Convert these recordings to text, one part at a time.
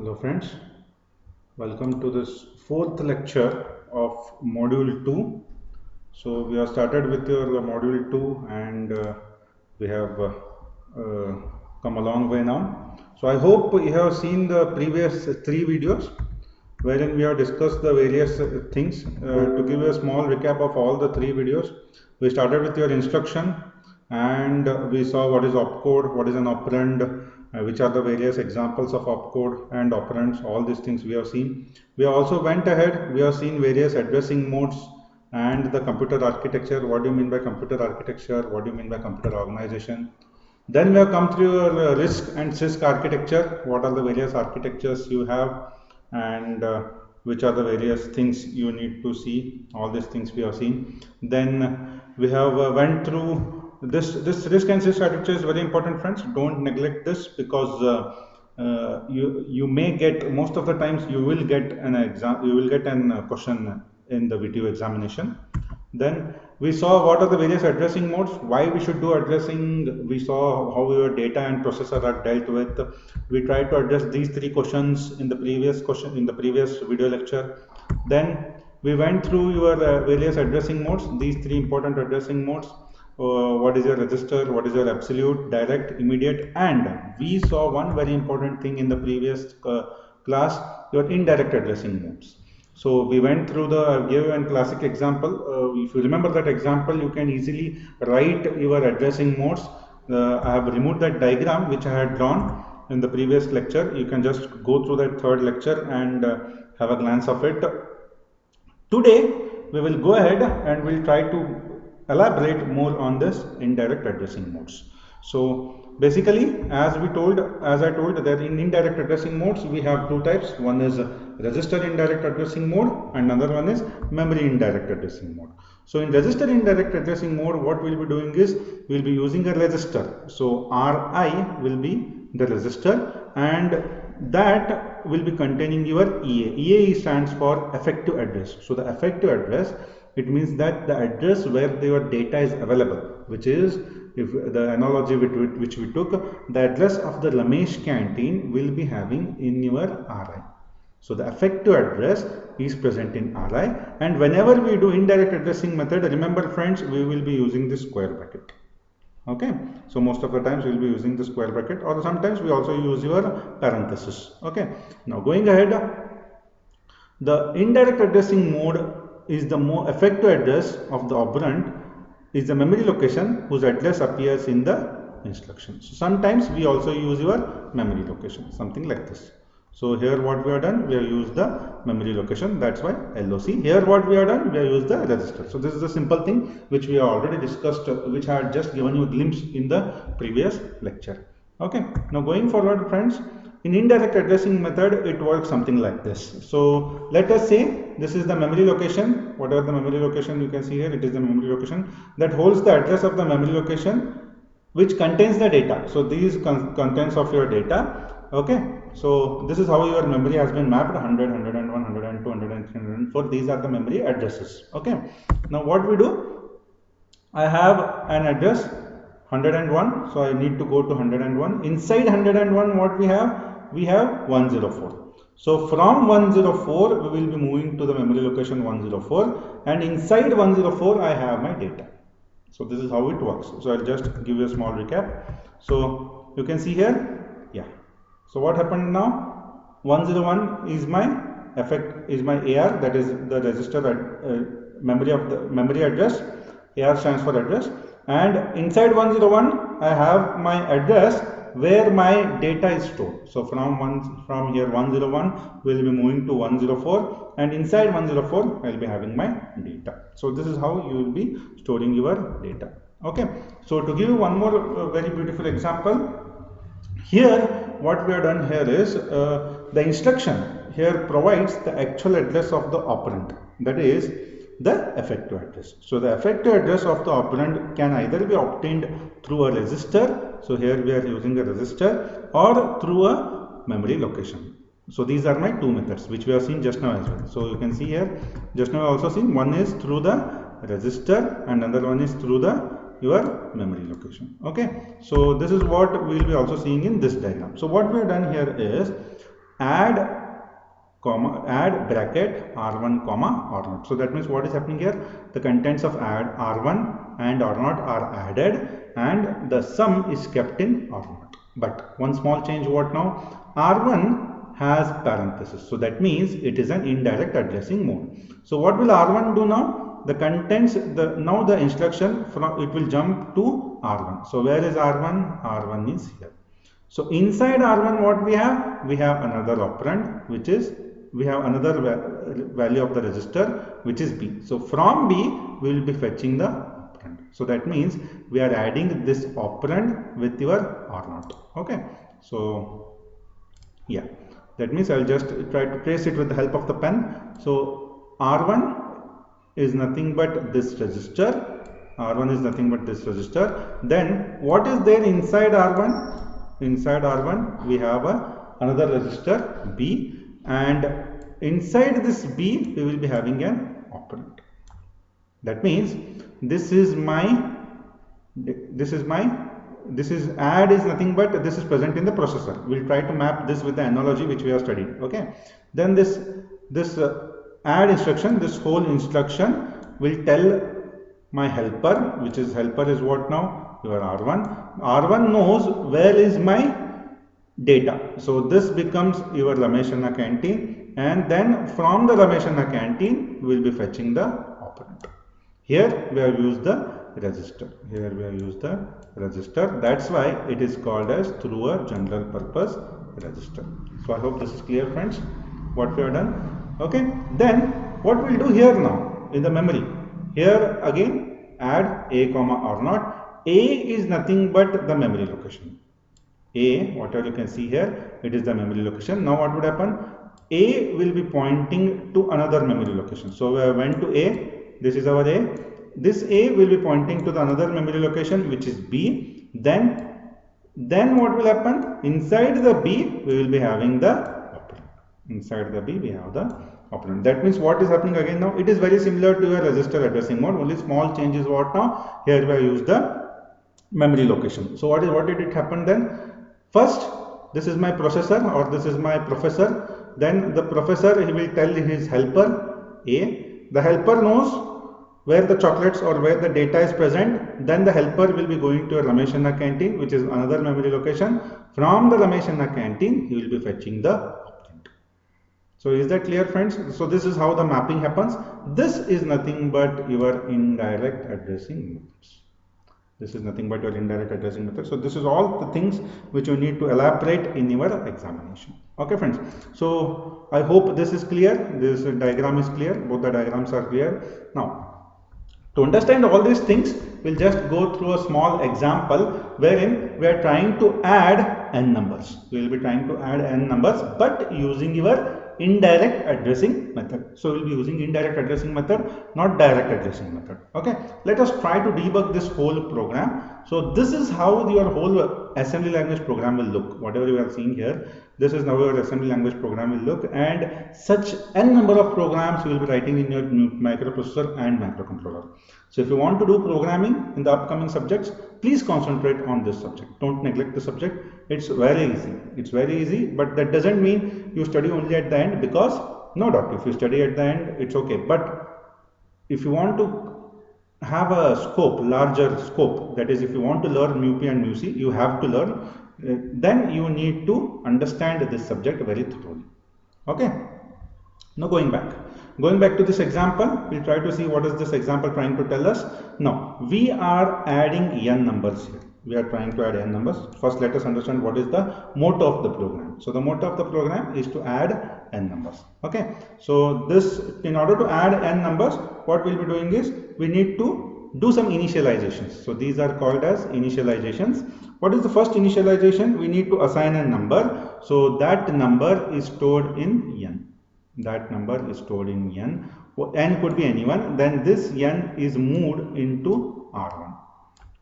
Hello friends, welcome to this fourth lecture of module 2. So we have started with your module 2 and we have come a long way now. So I hope you have seen the previous 3 videos wherein we have discussed the various things. To give you a small recap of all the 3 videos, we started with your instruction and we saw what is opcode, what is an operand, which are the various examples of opcode and operands. All these things we have seen. We also went ahead, we have seen various addressing modes and the computer architecture. What do you mean by computer architecture? What do you mean by computer organization? Then we have come through your RISC and CISC architecture. What are the various architectures you have and which are the various things you need to see. All these things we have seen. Then we have went through this RISC and CISC architecture is very important, friends. Don't neglect this because you may get, most of the times you will get an exam, you will get an question in the video examination. Then we saw what are the various addressing modes, why we should do addressing. We saw how your data and processor are dealt with. We tried to address these 3 questions in the previous video lecture. Then we went through your various addressing modes, these 3 important addressing modes. What is your register, what is your absolute, direct, immediate, and we saw one very important thing in the previous class, your indirect addressing modes. So we went through I gave you a classic example. If you remember that example, you can easily write your addressing modes. I have removed that diagram which I had drawn in the previous lecture. You can just go through that 3rd lecture and have a glance of it. Today we will go ahead and we'll try to elaborate more on this indirect addressing modes. So basically, as I told that in indirect addressing modes we have 2 types. One is register indirect addressing mode and another one is memory indirect addressing mode. So in register indirect addressing mode, what we'll be doing is we'll be using a register. So Ri will be the register and that will be containing your EA. EA stands for effective address. So the effective address, it means that the address where your data is available, which is, if the analogy which we took, the address of the Ramesh canteen will be having in your Ri. So the effective address is present in Ri, and whenever we do indirect addressing method, remember friends, we will be using the square bracket. Okay, so most of the times we will be using the square bracket, or sometimes we also use your parenthesis. Okay, now going ahead, the indirect addressing mode is the more effective address of the operand is the memory location whose address appears in the instruction. So sometimes we also use your memory location, something like this. So here what we have done, we have used the memory location, that's why LOC. Here what we have done, we have used the register. So this is a simple thing which we have already discussed, which I had just given you a glimpse in the previous lecture. Okay, now going forward friends, in indirect addressing method, it works something like this. So let us say this is the memory location, whatever the memory location you can see here, it is the memory location that holds the address of the memory location which contains the data. So these contents of your data. Okay, so this is how your memory has been mapped: 100, 101, 102, 103, 104. These are the memory addresses. Okay, now what we do, I have an address 101, so I need to go to 101. Inside 101, what we have? We have 104. So from 104 we will be moving to the memory location 104, and inside 104 I have my data. So this is how it works. So I'll just give you a small recap. So you can see here, yeah. So what happened now? 101 is my AR, that is the register memory address. AR stands for address, and inside 101 I have my address where my data is stored. So from here 101 we will be moving to 104, and inside 104 I will be having my data. So this is how you will be storing your data. Okay, so to give you one more very beautiful example, here what we have done here is the instruction here provides the actual address of the operand, that is the effective address. So the effective address of the operand can either be obtained through a register. So here we are using a register, or through a memory location. So these are my 2 methods which we have seen just now as well. So you can see here, just now I also seen one is through the register and another one is through your memory location. Okay, so this is what we will be also seeing in this diagram. So what we have done here is add add bracket r1 comma r0. So that means what is happening here? The contents of add r1 and r0 are added and the sum is kept in r0. But one small change, what now? R1 has parenthesis, so that means it is an indirect addressing mode. So what will R1 do now? The contents, now the instruction from it will jump to R1. So where is R1? R1 is here. So inside R1 what we have? We have another operand, which is we have another value of the register, which is B. So from B we will be fetching the operand. So that means we are adding this operand with your R0. Okay. So yeah, that means I'll just try to trace it with the help of the pen. So R1 is nothing but this register. R1 is nothing but this register. Then what is there inside R1? Inside R1 we have another register B, and inside this B we will be having an operand. That means this is add is nothing but this is present in the processor. We'll try to map this with the analogy which we have studied. Okay. Then this add instruction, this whole instruction will tell my helper, which is helper is what now? Your R1. R1 knows where is my data. So this becomes your Ramesh Anna canteen, and then from the Ramesh Anna canteen we will be fetching the operand. Here we have used the register. Here we have used the register. That's why it is called as through a general purpose register. So I hope this is clear, friends, what we have done. Okay. Then what we'll do here now in the memory. Here again add A comma R0. A is nothing but the memory location. A, whatever you can see here, it is the memory location. Now what would happen? A will be pointing to another memory location. So we went to A, this is our A. This A will be pointing to the another memory location, which is B. Then what will happen? Inside the B we will be having the operand. Inside the B we have the operand. That means what is happening again now? It is very similar to your register addressing mode. Only small change is what now? Here we have used the memory location. So what did it happen then? First, this is my processor or this is my professor. Then the professor, he will tell his helper A. The helper knows where the chocolates or where the data is present. Then the helper will be going to a Ramesh Anna canteen, which is another memory location. From the Ramesh Anna canteen, he will be fetching the operand. So is that clear, friends? So this is how the mapping happens. This is nothing but your indirect addressing methods. This is nothing but your indirect addressing method. So this is all the things which you need to elaborate in your examination. Okay, friends. So I hope this is clear. This diagram is clear. Both the diagrams are clear. Now, to understand all these things, we'll just go through a small example wherein we are trying to add n numbers. We will be trying to add n numbers, but using your indirect addressing method. So we'll be using indirect addressing method, not direct addressing method. Okay, let us try to debug this whole program. So this is how your whole assembly language program will look. Whatever you are seeing here, this is how your assembly language program will look, and such n number of programs you will be writing in your microprocessor and microcontroller. So if you want to do programming in the upcoming subjects, please concentrate on this subject. Don't neglect the subject. It's very easy. It's very easy, but that doesn't mean you study only at the end, because no doubt if you study at the end, it's okay. But if you want to have a scope, larger scope, that is if you want to learn MUP and MUSI, you have to learn, then you need to understand this subject very thoroughly. Okay. Now going back to this example, we'll try to see what is this example trying to tell us. Now we are adding n numbers here. We are trying to add n numbers. First, let us understand what is the motto of the program. So the motto of the program is to add n numbers. Okay. So this, in order to add n numbers, what we'll be doing is we need to do some initializations. So these are called as initializations. What is the first initialization? We need to assign a number. So that number is stored in n. That number is stored in n. N could be anyone. Then this n is moved into R1.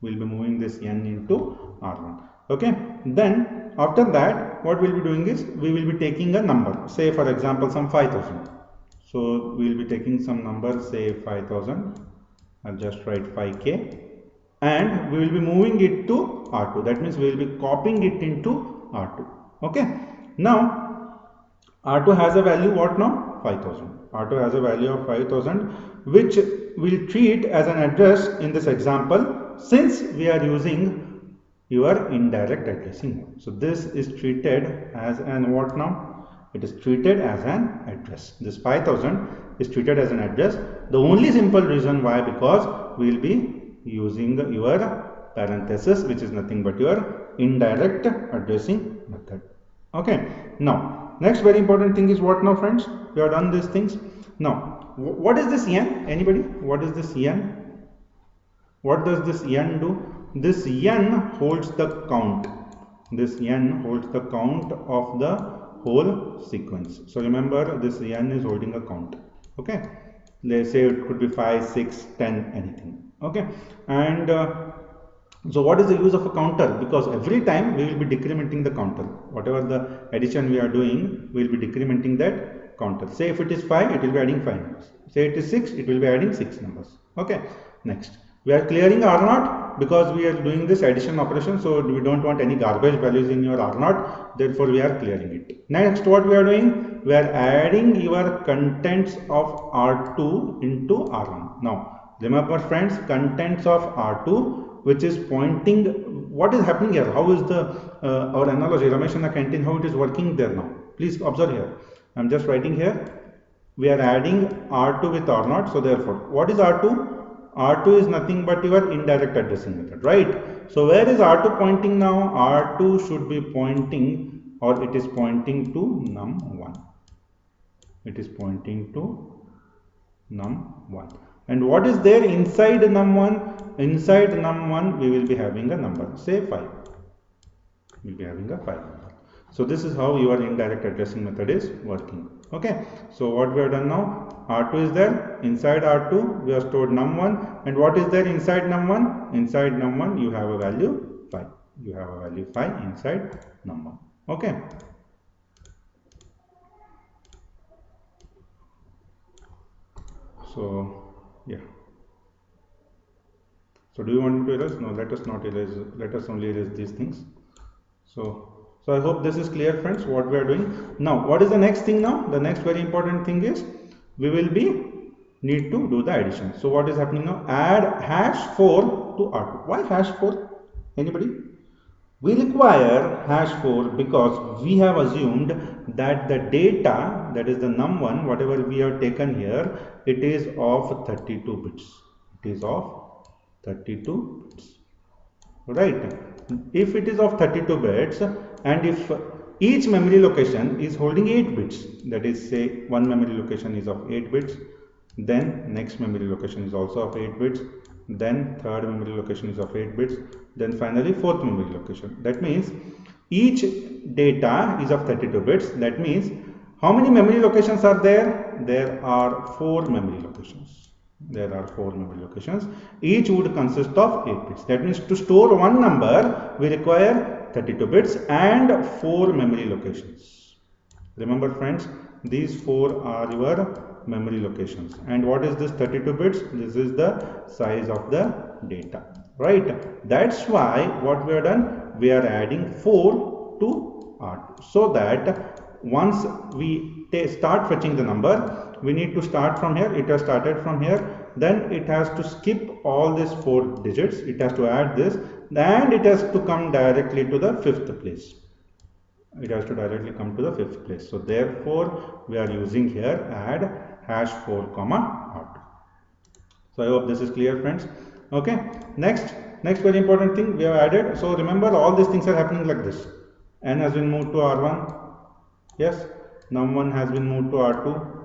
We'll be moving this n into R1. Okay. Then after that, what we'll be doing is we will be taking a number. Say for example some 5000. So we'll be taking some number, say 5000. I'll just write 5k, and we will be moving it to R2. That means we will be copying it into R2. Okay. Now R2 has a value what now? 5000. R2 has a value of 5000, which we'll treat as an address in this example since we are using your indirect addressing. So this is treated as an what now? It is treated as an address. This 5000 is treated as an address. The only simple reason why, because we will be using your parenthesis, which is nothing but your indirect addressing method. Okay. Now, next very important thing is what now, friends? We have done these things. Now, what is this n? Anybody? What is this n? What does this n do? This n holds the count. This n holds the count of the whole sequence. So remember, this n is holding a count. Okay. Let's say it could be 5, 6, 10, anything. Okay. And so what is the use of a counter? Because every time we will be decrementing the counter. Whatever the addition we are doing, we will be decrementing that counter. Say if it is 5, it will be adding 5 numbers. Say it is 6, it will be adding 6 numbers. Okay. Next, we are clearing R0 because we are doing this addition operation. So we don't want any garbage values in your R0. Therefore, we are clearing it. Next, what we are doing? We are adding your contents of R2 into R1. Now, remember friends, contents of R2, which is pointing, what is happening here? How is the our analogy, Ramesh in the canteen, how it is working there now? Please observe here. I am just writing here. We are adding R2 with R0. So therefore, what is R2? R2 is nothing but your indirect addressing method, right? So where is R2 pointing now? R2 should be pointing, or it is pointing to num1. It is pointing to num1. And what is there inside num1? Inside num1 we will be having a number, say 5. We will be having a 5 number. So this is how your indirect addressing method is working. Okay. So what we have done now, R2 is there. Inside R2 we have stored num1. And what is there inside num1? Inside num1 you have a value 5. You have a value 5 inside num1. Okay. So yeah. So do you want to erase? No, let us not erase. Let us only erase these things. So I hope this is clear, friends, what we are doing. Now, what is the next thing now? The next very important thing is we will need to do the addition. So what is happening now? Add hash 4 to R2. Why hash 4? Anybody? We require hash 4 because we have assumed that the data, that is the num1, whatever we have taken here, it is of 32 bits. It is of 32 bits, right? If it is of 32 bits and if each memory location is holding 8 bits, that is, say one memory location is of 8 bits, then next memory location is also of 8 bits, then third memory location is of 8 bits, then finally fourth memory location. That means each data is of 32 bits. That means how many memory locations are there? There are 4 memory locations. There are 4 memory locations. Each would consist of 8 bits. That means to store one number, we require 32 bits and 4 memory locations. Remember, friends, these 4 are your memory locations. And what is this 32 bits? This is the size of the data, right? That's why what we have done, we are adding 4 to R2, so that once we start fetching the number, we need to start from here. It has started from here, then it has to skip all these 4 digits, it has to add this, and it has to come directly to the 5th place. It has to directly come to the 5th place. So therefore we are using here add hash 4 comma R2. So I hope this is clear, friends. Okay. Next very important thing we have added. So remember, all these things are happening like this. N has been moved to R1. Yes. Num1 has been moved to R2.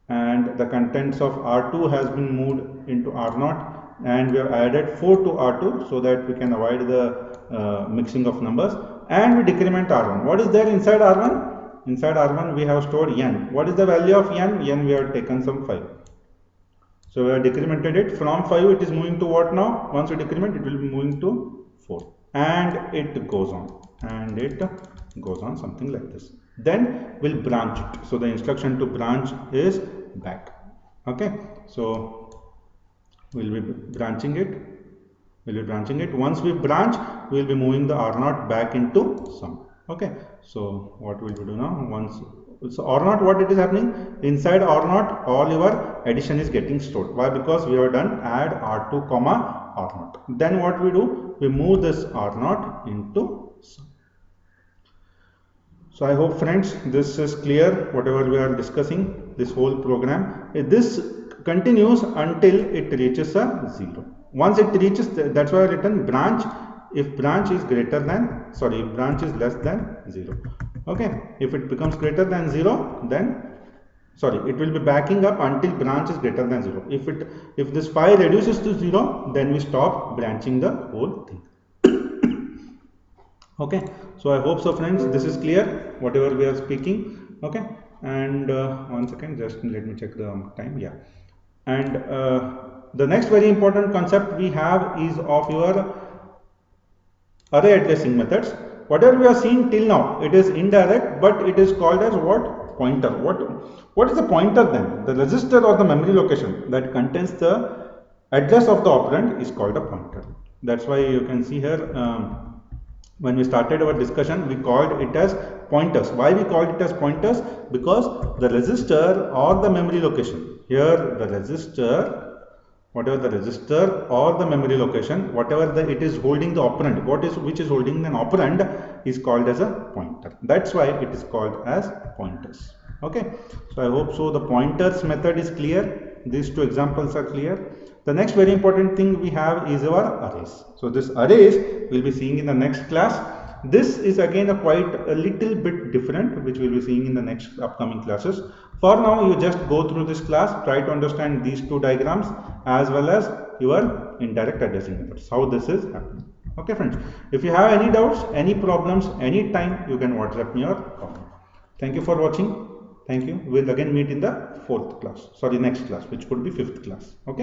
And the contents of R2 has been moved into R0, and we have added 4 to R2 so that we can avoid the mixing of numbers, and we decrement R1. What is there inside R1? Inside R1 we have stored n. What is the value of n? N we have taken some 5. So we have decremented it. From 5 it is moving to what now? Once we decrement, it will be moving to 4, and it goes on, and it goes on something like this. Then we'll branch it. So the instruction to branch is back. Okay. So we'll be branching it. Once we branch, we'll be moving the R0 back into sum. Okay, so what will we do now? Once so or not, what it is happening inside or not, all your addition is getting stored. Why? Because we have done add R2 comma R naught. Then what we do? We move this R naught into sum. So I hope friends this is clear, whatever we are discussing, this whole program. This continues until it reaches a 0. Once it reaches, that's why I written branch, if branch is greater than, sorry, if branch is less than 0. Okay, if it becomes greater than 0, then sorry, it will be backing up until branch is greater than 0. If this 5 reduces to 0, then we stop branching the whole thing. Okay, so I hope so friends, this is clear whatever we are speaking. Okay, and 1 second, just let me check the time. Yeah, and the next very important concept we have is of your array addressing methods. Whatever we have seen till now, it is indirect, but it is called as what? Pointer. What is the pointer then? The register or the memory location that contains the address of the operand is called a pointer. That's why you can see here, when we started our discussion, we called it as pointers. Why we called it as pointers? Because the register or the memory location, here the register, whatever the register or the memory location, whatever it is holding the operand, which is holding an operand is called as a pointer. That's why it is called as pointers. Okay, so I hope so the pointers method is clear. These two examples are clear. The next very important thing we have is our arrays. So this arrays we'll be seeing in the next class. This is again a little bit different, which we'll be seeing in the next upcoming classes. For now, you just go through this class, try to understand these two diagrams as well as your indirect addressing methods, how this is happening. Okay friends, if you have any doubts, any problems, any time, you can WhatsApp me or call me. Thank you for watching. Thank you. We'll again meet in the next class, which could be 5th class. Okay.